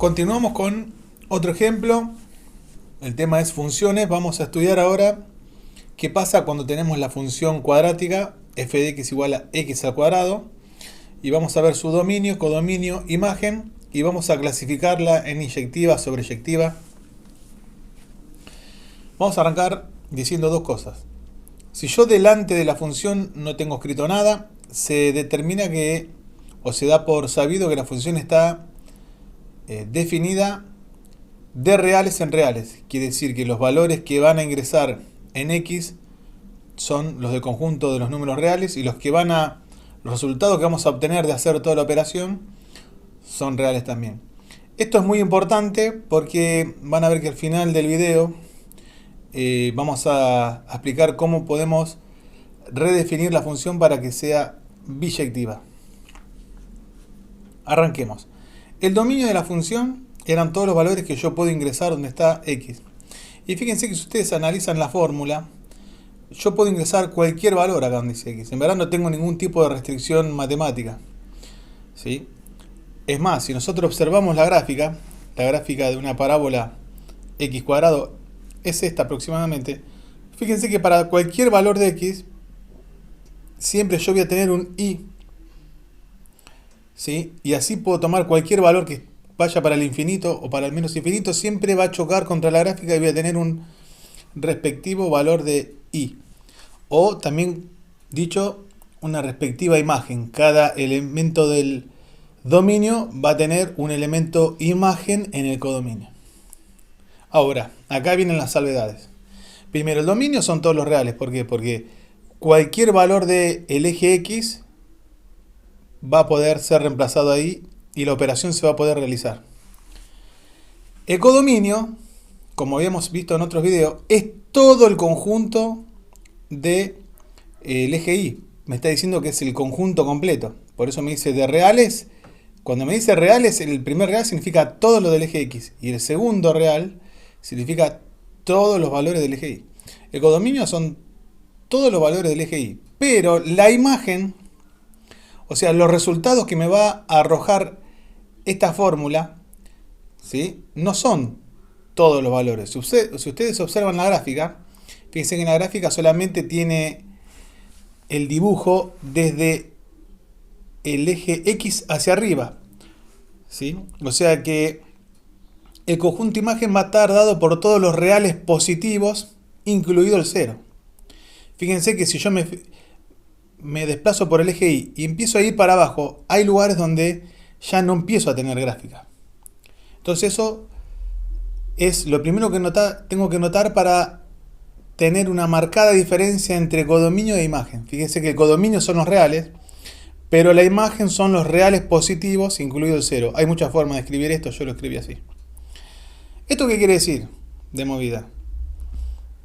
Continuamos con otro ejemplo. El tema es funciones. Vamos a estudiar ahora qué pasa cuando tenemos la función cuadrática f de x igual a x al cuadrado. Y vamos a ver su dominio, codominio, imagen. Y vamos a clasificarla en inyectiva, sobreyectiva. Vamos a arrancar diciendo dos cosas. Si yo delante de la función no tengo escrito nada, se determina que, o se da por sabido que la función está definida de reales en reales. Quiere decir que los valores que van a ingresar en x son los del conjunto de los números reales y los resultados que vamos a obtener de hacer toda la operación son reales también. Esto es muy importante porque van a ver que al final del video vamos a explicar cómo podemos redefinir la función para que sea biyectiva. Arranquemos. El dominio de la función eran todos los valores que yo puedo ingresar donde está x. Y fíjense que si ustedes analizan la fórmula, yo puedo ingresar cualquier valor acá donde dice x. En verdad no tengo ningún tipo de restricción matemática, ¿sí? Es más, si nosotros observamos la gráfica de una parábola x cuadrado es esta aproximadamente. Fíjense que para cualquier valor de x, siempre yo voy a tener un y, ¿sí? Y así puedo tomar cualquier valor que vaya para el infinito o para el menos infinito, siempre va a chocar contra la gráfica y voy a tener un respectivo valor de y. O también dicho, una respectiva imagen. Cada elemento del dominio va a tener un elemento imagen en el codominio. Ahora, acá vienen las salvedades. Primero, el dominio son todos los reales. ¿Por qué? Porque cualquier valor del eje x va a poder ser reemplazado ahí y la operación se va a poder realizar. El codominio, como habíamos visto en otros videos, es todo el conjunto del eje y. Me está diciendo que es el conjunto completo. Por eso me dice de reales. Cuando me dice reales, el primer real significa todo lo del eje x. Y el segundo real significa todos los valores del eje y. El codominio son todos los valores del eje y. Pero la imagen, o sea, los resultados que me va a arrojar esta fórmula, ¿sí?, no son todos los valores. Si ustedes observan la gráfica, fíjense que en la gráfica solamente tiene el dibujo desde el eje x hacia arriba, ¿sí? O sea que el conjunto imagen va a estar dado por todos los reales positivos, incluido el 0. Fíjense que si yo me desplazo por el eje y empiezo a ir para abajo, hay lugares donde ya no empiezo a tener gráfica. Entonces eso es lo primero que tengo que notar para tener una marcada diferencia entre codominio e imagen. Fíjense que el codominio son los reales, pero la imagen son los reales positivos, incluido el 0. Hay muchas formas de escribir esto, yo lo escribí así. ¿Esto qué quiere decir de movida?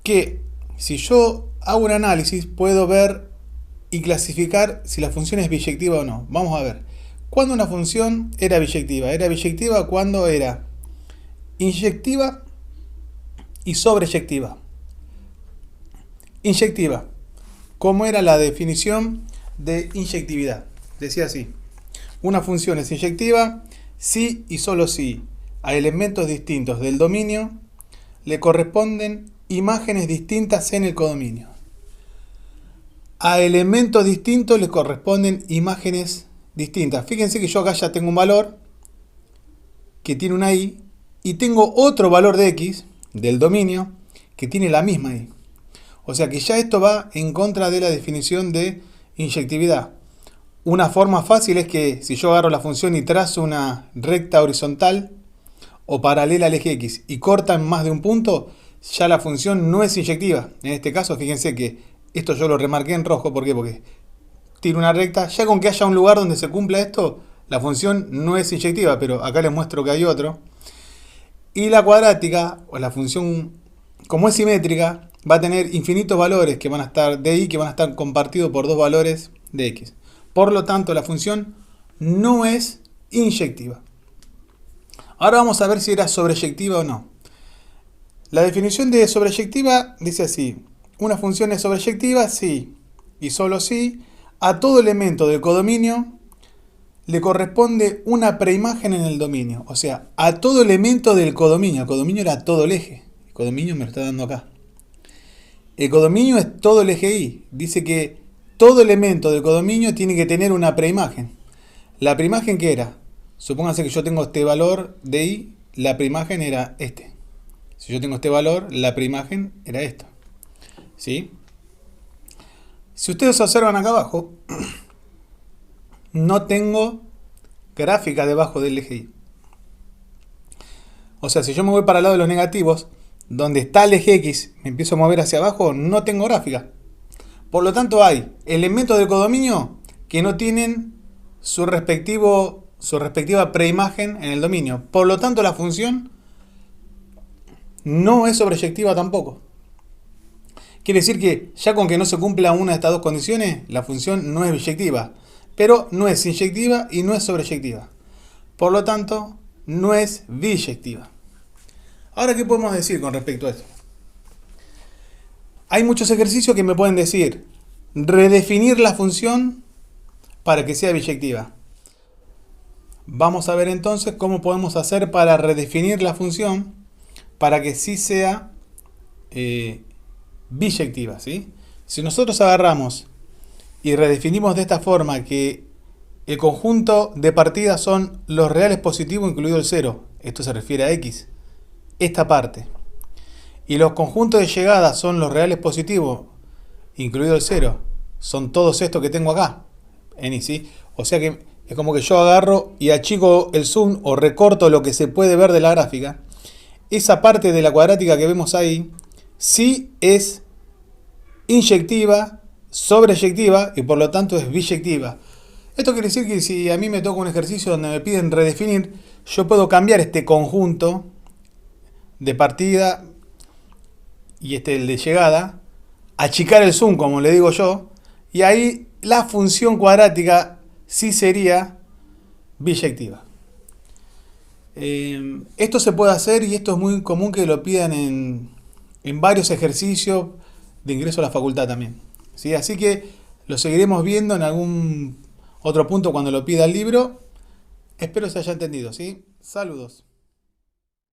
Que si yo hago un análisis, puedo ver y clasificar si la función es biyectiva o no. Vamos a ver. ¿Cuándo una función era biyectiva? Era biyectiva cuando era inyectiva y sobreyectiva. Inyectiva. ¿Cómo era la definición de inyectividad? Decía así. Una función es inyectiva si y solo si a elementos distintos del dominio le corresponden imágenes distintas en el codominio. A elementos distintos le corresponden imágenes distintas. Fíjense que yo acá ya tengo un valor que tiene una y tengo otro valor de x del dominio que tiene la misma y. O sea que ya esto va en contra de la definición de inyectividad. Una forma fácil es que si yo agarro la función y trazo una recta horizontal o paralela al eje x y corta en más de un punto, ya la función no es inyectiva. En este caso, fíjense que esto yo lo remarqué en rojo. ¿Por qué? Porque tiene una recta. Ya con que haya un lugar donde se cumpla esto, la función no es inyectiva, pero acá les muestro que hay otro. Y la cuadrática, o la función, como es simétrica, va a tener infinitos valores que van a estar de y, que van a estar compartidos por dos valores de x. Por lo tanto, la función no es inyectiva. Ahora vamos a ver si era sobreyectiva o no. La definición de sobreyectiva dice así. Una función es sobreyectiva si y solo si a todo elemento del codominio le corresponde una preimagen en el dominio. O sea, a todo elemento del codominio. El codominio era todo el eje. El codominio me lo está dando acá. El codominio es todo el eje Y. Dice que todo elemento del codominio tiene que tener una preimagen. ¿La preimagen qué era? Supóngase que yo tengo este valor de Y, la preimagen era este. Si yo tengo este valor, la preimagen era esto. ¿Sí? Si ustedes observan acá abajo, no tengo gráfica debajo del eje Y. O sea, si yo me voy para el lado de los negativos, donde está el eje X, me empiezo a mover hacia abajo, no tengo gráfica. Por lo tanto, hay elementos del codominio que no tienen su respectiva preimagen en el dominio. Por lo tanto, la función no es sobreyectiva tampoco. Quiere decir que ya con que no se cumpla una de estas dos condiciones, la función no es biyectiva. Pero no es inyectiva y no es sobreyectiva. Por lo tanto, no es biyectiva. Ahora, ¿qué podemos decir con respecto a esto? Hay muchos ejercicios que me pueden decir redefinir la función para que sea biyectiva. Vamos a ver entonces cómo podemos hacer para redefinir la función para que sí sea biyectiva, ¿sí? Si nosotros agarramos y redefinimos de esta forma que el conjunto de partida son los reales positivos incluido el 0, esto se refiere a X, esta parte, y los conjuntos de llegada son los reales positivos incluido el 0, son todos estos que tengo acá, en Y, ¿sí? O sea que es como que yo agarro y achico el zoom o recorto lo que se puede ver de la gráfica. Esa parte de la cuadrática que vemos ahí sí es inyectiva, sobreyectiva y por lo tanto es biyectiva. Esto quiere decir que si a mí me toca un ejercicio donde me piden redefinir, yo puedo cambiar este conjunto de partida y el de llegada, achicar el zoom como le digo yo, y ahí la función cuadrática sí sería biyectiva. Esto se puede hacer y esto es muy común que lo pidan en varios ejercicios de ingreso a la facultad también, ¿sí? Así que lo seguiremos viendo en algún otro punto cuando lo pida el libro. Espero se haya entendido, ¿sí? Saludos.